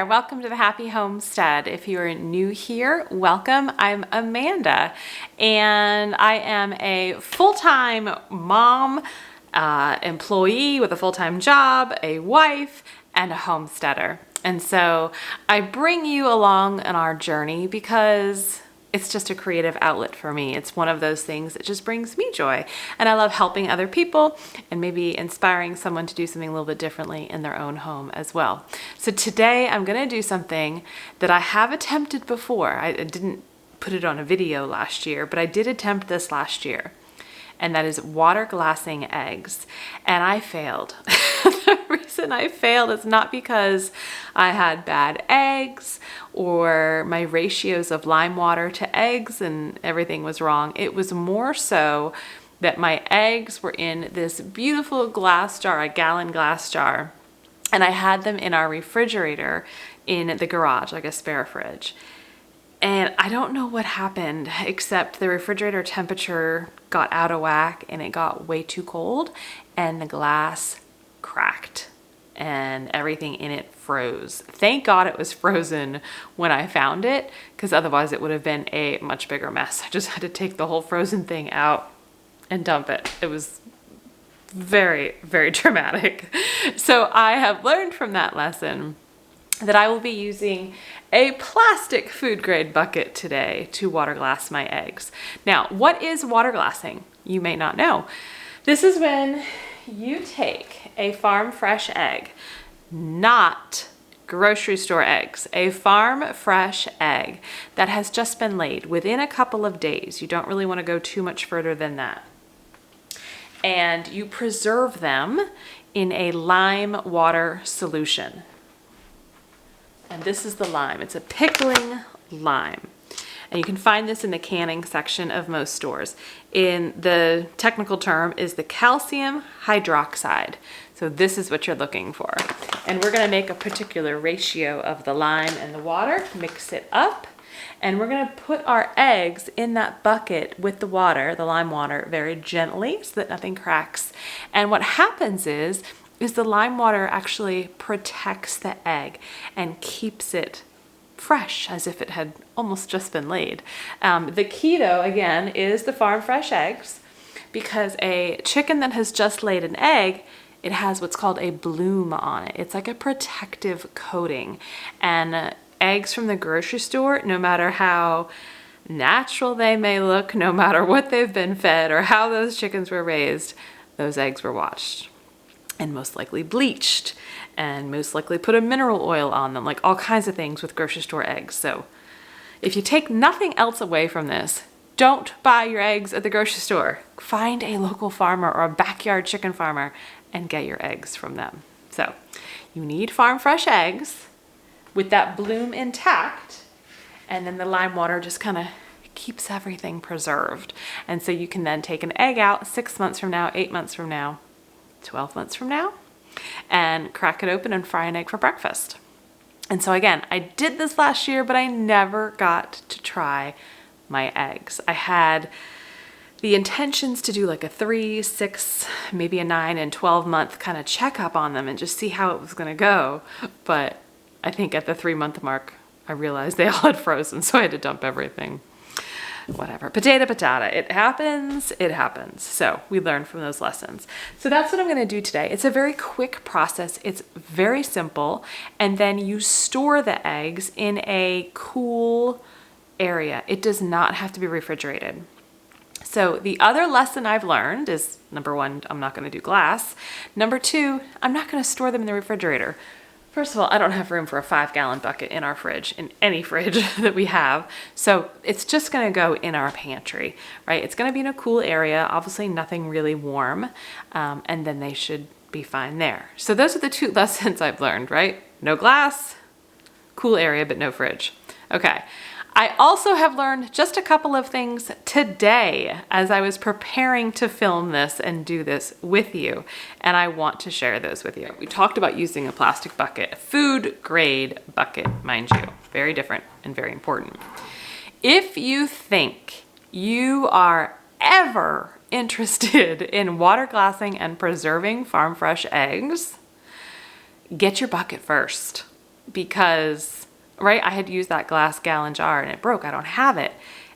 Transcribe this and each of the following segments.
there, welcome to the Happy Homestead. If you are new here, welcome. I'm Amanda and I am a full-time mom, employee with a full-time job, a wife, and a homesteader. And so I bring you along on our journey because it's just a creative outlet for me. It's one of those things that just brings me joy. And I love helping other people and maybe inspiring someone to do something a little bit differently in their own home as well. So today I'm gonna do something that I have attempted before. I didn't put it on a video last year, but I did attempt this last year. And that is water glassing eggs. And I failed. The reason I failed is not because I had bad eggs or my ratios of lime water to eggs and everything was wrong. It was more so that my eggs were in this beautiful glass jar, a gallon glass jar, and I had them in our refrigerator in the garage, like a spare fridge. And I don't know what happened, except the refrigerator temperature got out of whack and it got way too cold and the glass cracked and everything in it froze. Thank God it was frozen when I found it, because otherwise it would have been a much bigger mess. I just had to take the whole frozen thing out and dump it. It was very, very dramatic. So I have learned from that lesson that I will be using a plastic food grade bucket today to water glass my eggs. Now, what is water glassing? You may not know. This is when you take a farm fresh egg, not grocery store eggs, a farm fresh egg that has just been laid within a couple of days. You don't really want to go too much further than that. And you preserve them in a lime water solution. And this is the lime. It's a pickling lime. And you can find this in the canning section of most stores. In the technical term is the calcium hydroxide. So this is what you're looking for. And we're gonna make a particular ratio of the lime and the water, mix it up, and we're gonna put our eggs in that bucket with the water, the lime water, very gently so that nothing cracks. And what happens is the lime water actually protects the egg and keeps it fresh as if it had almost just been laid. The key though, again, is the farm fresh eggs, because a chicken that has just laid an egg, it has what's called a bloom on it. It's like a protective coating. And eggs from the grocery store, no matter how natural they may look, no matter what they've been fed or how those chickens were raised, those eggs were washed and most likely bleached and most likely put a mineral oil on them, like all kinds of things with grocery store eggs. So if you take nothing else away from this, don't buy your eggs at the grocery store. Find a local farmer or a backyard chicken farmer and get your eggs from them. So you need farm fresh eggs with that bloom intact, and then the lime water just kind of keeps everything preserved. And so you can then take an egg out 6 months from now, 8 months from now, 12 months from now, and crack it open and fry an egg for breakfast. And so again, I did this last year, but I never got to try my eggs. I had the intentions to do like a 3, 6, maybe a 9 and 12 month kind of checkup on them and just see how it was gonna go. But I think at the 3-month mark, I realized they all had frozen, so I had to dump everything. Whatever, potato, patata, it happens, it happens. So we learn from those lessons. So that's what I'm gonna do today. It's a very quick process. It's very simple. And then you store the eggs in a cool area. It does not have to be refrigerated. So the other lesson I've learned is, number 1, I'm not gonna do glass. Number 2, I'm not gonna store them in the refrigerator. First of all, I don't have room for a 5-gallon bucket in our fridge, in any fridge that we have. So it's just gonna go in our pantry, right? It's gonna be in a cool area, obviously nothing really warm, and then they should be fine there. So those are the 2 lessons I've learned, right? No glass, cool area, but no fridge. Okay. I also have learned just a couple of things today as I was preparing to film this and do this with you, and I want to share those with you. We talked about using a plastic bucket, a food grade bucket, mind you, very different and very important. If you think you are ever interested in water glassing and preserving farm fresh eggs, get your bucket first. because, right, I had used that glass gallon jar and it broke. I don't have it.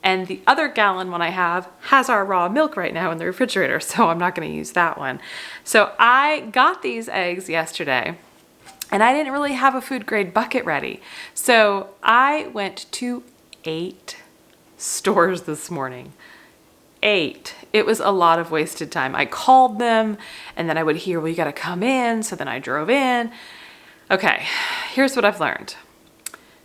And the other gallon one I have has our raw milk right now in the refrigerator, so I'm not going to use that one. So I got these eggs yesterday, and I didn't really have a food grade bucket ready. So I went to 8 stores this morning. 8. It was a lot of wasted time. I called them, and then I would hear, well, you got to come in. So then I drove in. Okay, here's what I've learned.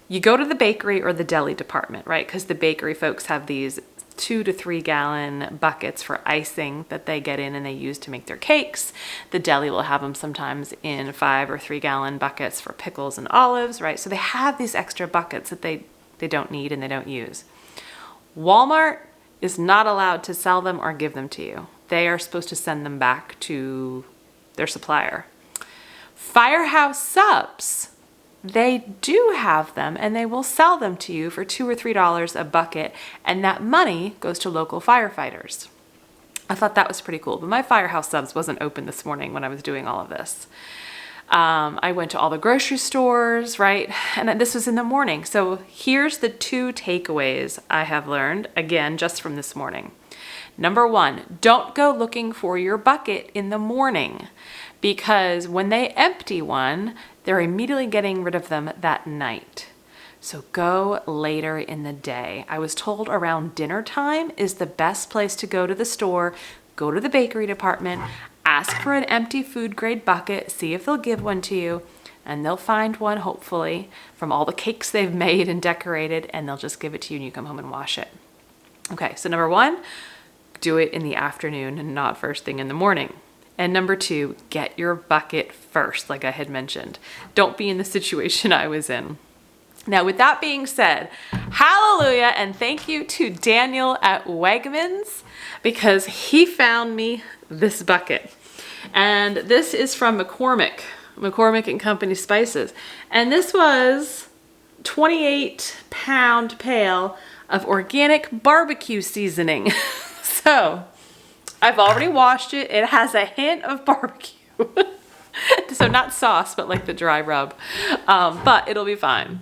You go to the bakery or the deli department, right? Because the bakery folks have these 2 to 3 gallon buckets for icing that they get in and they use to make their cakes. The deli will have them sometimes in 5 or 3 gallon buckets for pickles and olives, right? So they have these extra buckets that they don't need and they don't use. Walmart is not allowed to sell them or give them to you. They are supposed to send them back to their supplier. Firehouse Subs, they do have them and they will sell them to you for $2 or $3 a bucket, and that money goes to local firefighters. I thought that was pretty cool, but my Firehouse Subs wasn't open this morning when I was doing all of this. I went to all the grocery stores, right? And this was in the morning. So here's the 2 takeaways I have learned, again, just from this morning. Number 1, don't go looking for your bucket in the morning, because when they empty one, they're immediately getting rid of them that night. So go later in the day. I was told around dinner time is the best place to go to the store, go to the bakery department, ask for an empty food grade bucket, see if they'll give one to you, and they'll find one, hopefully, from all the cakes they've made and decorated, and they'll just give it to you and you come home and wash it. Okay, so number 1, do it in the afternoon and not first thing in the morning. And number 2, get your bucket first, like I had mentioned. Don't be in the situation I was in. Now, with that being said, hallelujah, and thank you to Daniel at Wegmans, because he found me this bucket. And this is from McCormick and Company Spices. And this was 28-pound pail of organic barbecue seasoning. So I've already washed it. It has a hint of barbecue. So not sauce, but like the dry rub. But it'll be fine.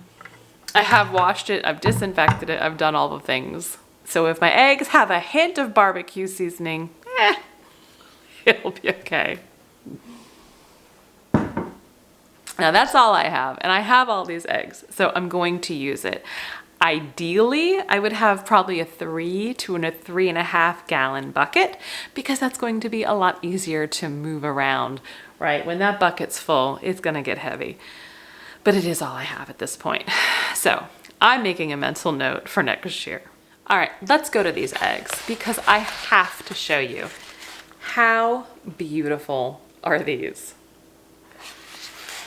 I have washed it. I've disinfected it. I've done all the things. So if my eggs have a hint of barbecue seasoning, it'll be okay. Now that's all I have. And I have all these eggs. So I'm going to use it. Ideally, I would have probably a 3 to a 3.5 gallon bucket, because that's going to be a lot easier to move around, right? When that bucket's full, it's going to get heavy. But it is all I have at this point. So I'm making a mental note for next year. All right, let's go to these eggs, because I have to show you how beautiful are these.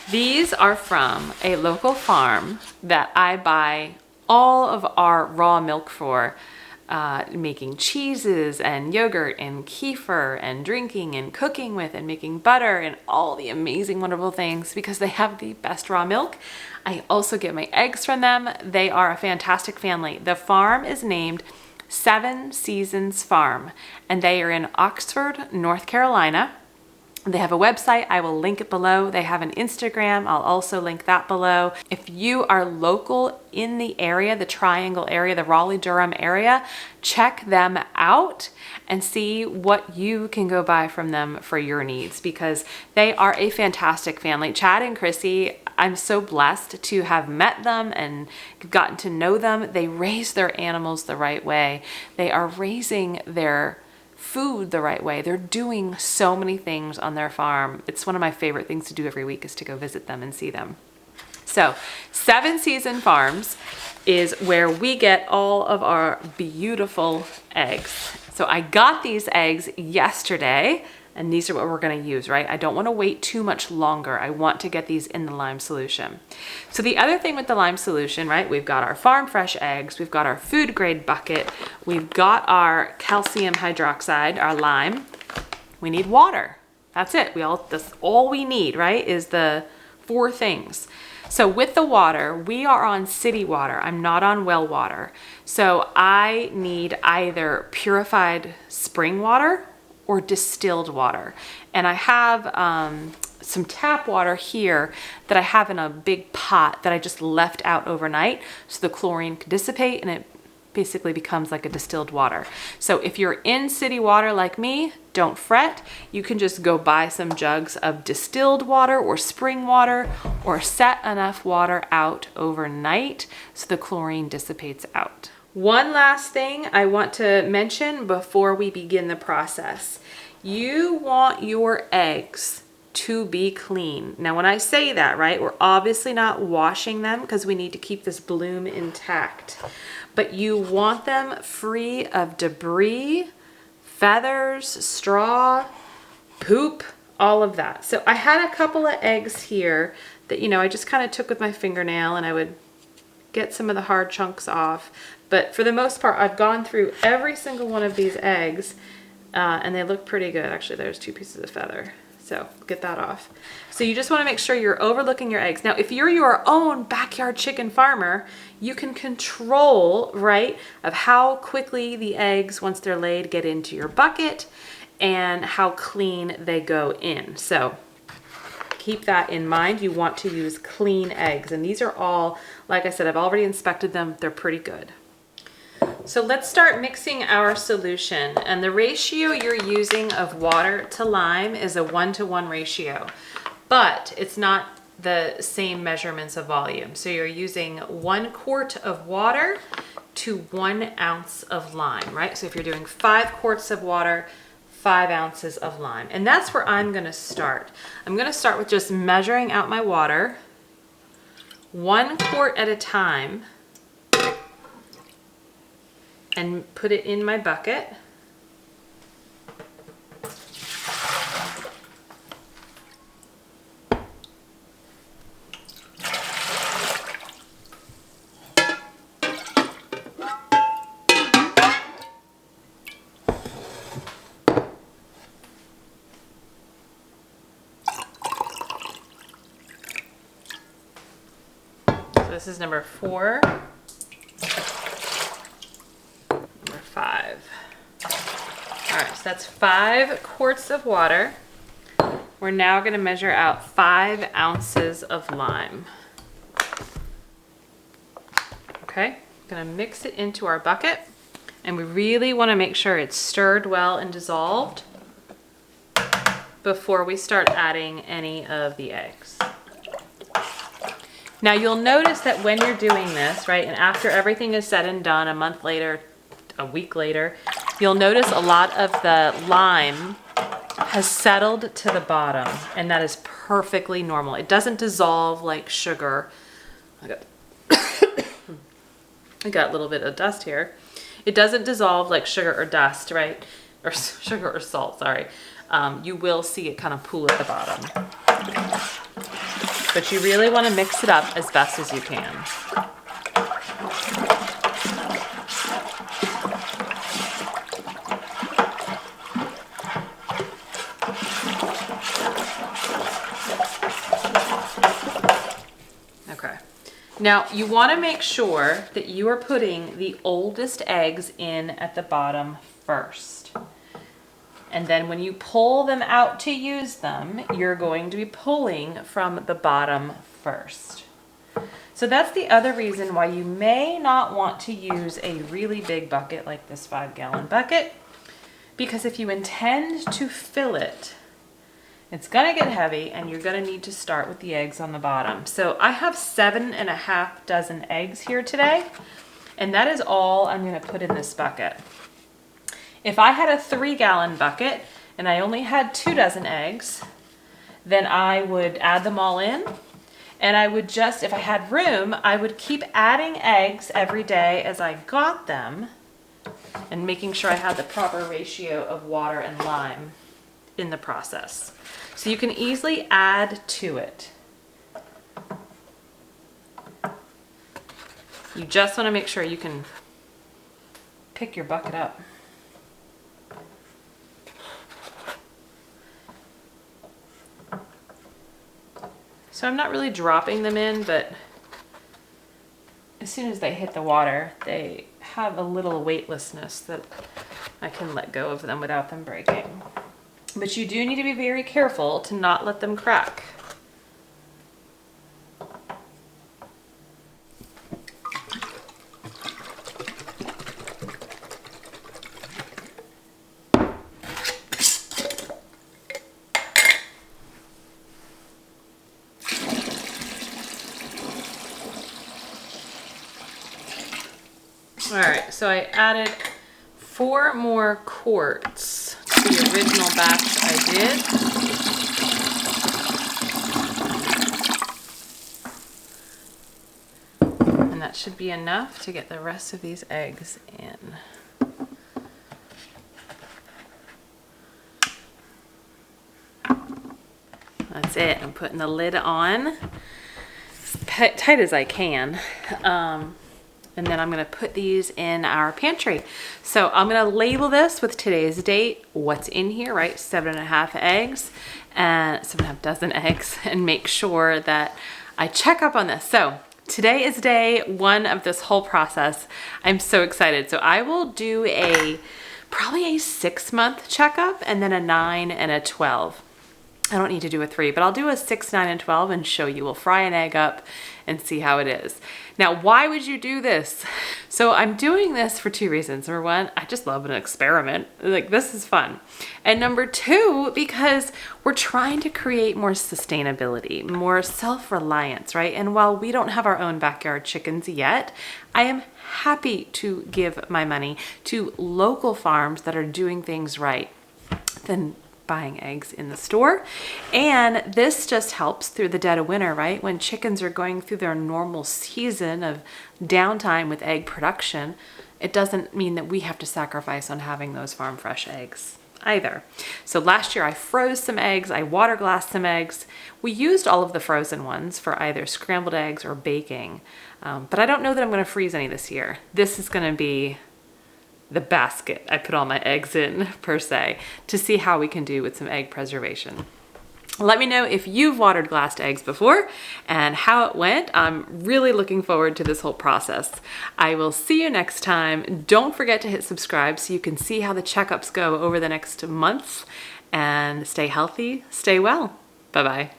These are from a local farm that I buy all of our raw milk for, making cheeses and yogurt and kefir and drinking and cooking with and making butter and all the amazing, wonderful things, because they have the best raw milk. I also get my eggs from them. They are a fantastic family. The farm is named 7 Seasons Farm, and they are in Oxford, North Carolina. They have a website. I will link it below. They have an Instagram. I'll also link that below. If you are local in the area, the Triangle area, the Raleigh-Durham area, check them out and see what you can go buy from them for your needs, because they are a fantastic family. Chad and Chrissy, I'm so blessed to have met them and gotten to know them. They raise their animals the right way. They are raising their food the right way. They're doing so many things on their farm. It's one of my favorite things to do every week, is to go visit them and see them. So 7 Season Farms is where we get all of our beautiful eggs. So I got these eggs yesterday, and these are what we're going to use, right? I don't want to wait too much longer. I want to get these in the lime solution. So the other thing with the lime solution, right? We've got our farm fresh eggs. We've got our food grade bucket. We've got our calcium hydroxide, our lime. We need water. That's it. That's all we need, right? Is the 4 things. So with the water, we are on city water. I'm not on well water. So I need either purified spring water or distilled water. And I have some tap water here that I have in a big pot that I just left out overnight so the chlorine can dissipate and it basically becomes like a distilled water. So if you're in city water like me, don't fret. You can just go buy some jugs of distilled water or spring water, or set enough water out overnight so the chlorine dissipates out. One last thing I want to mention before we begin the process. You want your eggs to be clean. Now, when I say that, right, we're obviously not washing them because we need to keep this bloom intact. But you want them free of debris, feathers, straw, poop, all of that. So I had a couple of eggs here that, I just kind of took with my fingernail and I would get some of the hard chunks off. But for the most part, I've gone through every single one of these eggs and they look pretty good. Actually, there's 2 pieces of feather. So get that off. So you just want to make sure you're overlooking your eggs. Now, if you're your own backyard chicken farmer, you can control, right, of how quickly the eggs, once they're laid, get into your bucket and how clean they go in. So keep that in mind. You want to use clean eggs. And these are all, like I said, I've already inspected them. They're pretty good. So let's start mixing our solution, and the ratio you're using of water to lime is a 1-to-1 ratio, but it's not the same measurements of volume. So you're using 1 quart of water to 1 ounce of lime, right? So if you're doing 5 quarts of water, 5 ounces of lime, and that's where I'm gonna start. I'm gonna start with just measuring out my water, 1 quart at a time, and put it in my bucket. So this is number 4. 5. All right, so that's 5 quarts of water. We're now going to measure out 5 ounces of lime. Okay, I'm going to mix it into our bucket, and we really want to make sure it's stirred well and dissolved before we start adding any of the eggs. Now you'll notice that when you're doing this, right, and after everything is said and done, a month later, a week later, you'll notice a lot of the lime has settled to the bottom, and that is perfectly normal. It doesn't dissolve like sugar. I got a little bit of dust here. It doesn't dissolve like sugar or dust, right? Or sugar or salt, sorry. You will see it kind of pool at the bottom. But you really want to mix it up as best as you can. Now, you want to make sure that you are putting the oldest eggs in at the bottom first. And then when you pull them out to use them, you're going to be pulling from the bottom first. So that's the other reason why you may not want to use a really big bucket like this 5-gallon bucket, because if you intend to fill it, it's gonna get heavy and you're gonna need to start with the eggs on the bottom. So I have 7.5 dozen eggs here today, and that is all I'm gonna put in this bucket. If I had a 3-gallon bucket and I only had 2 dozen eggs, then I would add them all in, and I would just, if I had room, I would keep adding eggs every day as I got them and making sure I had the proper ratio of water and lime in the process. So you can easily add to it. You just want to make sure you can pick your bucket up. So I'm not really dropping them in, but as soon as they hit the water, they have a little weightlessness that I can let go of them without them breaking. but you do need to be very careful to not let them crack. All right, so I added 4 more quarts to the original batch I did. And that should be enough to get the rest of these eggs in. That's it. I'm putting the lid on as tight as I can. And then I'm gonna put these in our pantry. So I'm gonna label this with today's date, what's in here, right? 7.5 eggs and 7.5 dozen eggs, and make sure that I check up on this. So today is day 1 of this whole process. I'm so excited. So I will do probably a 6-month checkup and then a 9 and a 12. I don't need to do a 3, but I'll do a 6, 9, and 12 and show you. We'll fry an egg up and see how it is. Now, why would you do this? So I'm doing this for 2 reasons. Number 1, I just love an experiment. Like, this is fun. And number 2, because we're trying to create more sustainability, more self-reliance, right? And while we don't have our own backyard chickens yet, I am happy to give my money to local farms that are doing things right than buying eggs in the store. And this just helps through the dead of winter, right? When chickens are going through their normal season of downtime with egg production, it doesn't mean that we have to sacrifice on having those farm fresh eggs either. So last year I froze some eggs, I water glassed some eggs. We used all of the frozen ones for either scrambled eggs or baking. But I don't know that I'm gonna freeze any this year. This is gonna be the basket I put all my eggs in, per se, to see how we can do with some egg preservation. Let me know if you've watered glassed eggs before and how it went. I'm really looking forward to this whole process. I will see you next time. Don't forget to hit subscribe so you can see how the checkups go over the next months, and stay healthy, stay well. Bye-bye.